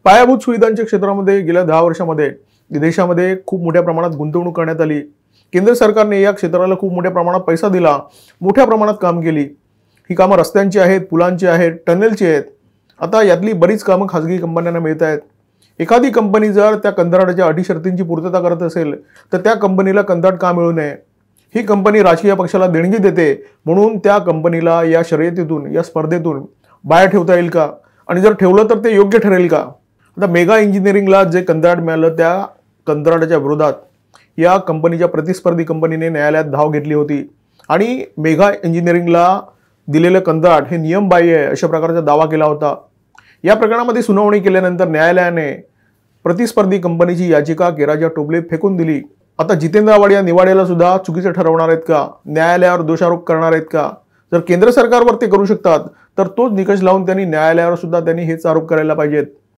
पायाभूत सुविधांच्या क्षेत्रामध्ये गेल्या 10 वर्षामध्ये देशामध्ये खूप मोठ्या प्रमाणात गुंतवणूक करण्यात आली। केंद्र सरकारने या क्षेत्राला खूप मोठ्या प्रमाणात पैसा दिला, मोठ्या प्रमाणात काम केली। ही कामं रस्त्यांची आहेत, पुलांची आहेत, टनेलची आहेत। आता यातली बरीच कामं खासगी कंपन्यांना मिळत आहेत। एखादी कंपनी जर त्या कंत्राटाच्या अटी शर्तींची पूर्तता करत असेल तर त्या कंपनीला कंत्राट का मिळू नये? ही कंपनी राजकीय पक्षाला देणगी देते म्हणून त्या कंपनीला या शर्यतीतून, या स्पर्धेतून बाहेर ठेवता येईल का? आणि जर ठेवलं तर ते योग्य ठरेल का? आता मेगा इंजिनिअरिंगला जे कंत्राट मिळालं त्या कंत्राटाच्या विरोधात या कंपनीच्या प्रतिस्पर्धी कंपनीने न्यायालयात धाव घेतली होती आणि मेगा इंजिनिअरिंगला दिलेलं कंत्राट हे नियमबाह्य आहे अशा प्रकारचा दावा केला होता। या प्रकरणामध्ये सुनावणी केल्यानंतर न्यायालयाने प्रतिस्पर्धी कंपनीची याचिका केराच्या टोपलीत फेकून दिली। आता जितेंद्र आव्हाड या निवाड्याला सुद्धा चुकीचं ठरवणार आहेत का? न्यायालयावर दोषारोप करणार आहेत का? जर केंद्र सरकारवर ते करू शकतात तर तोच निकष लावून त्यांनी न्यायालयावर सुद्धा हेच आरोप करायला पाहिजेत।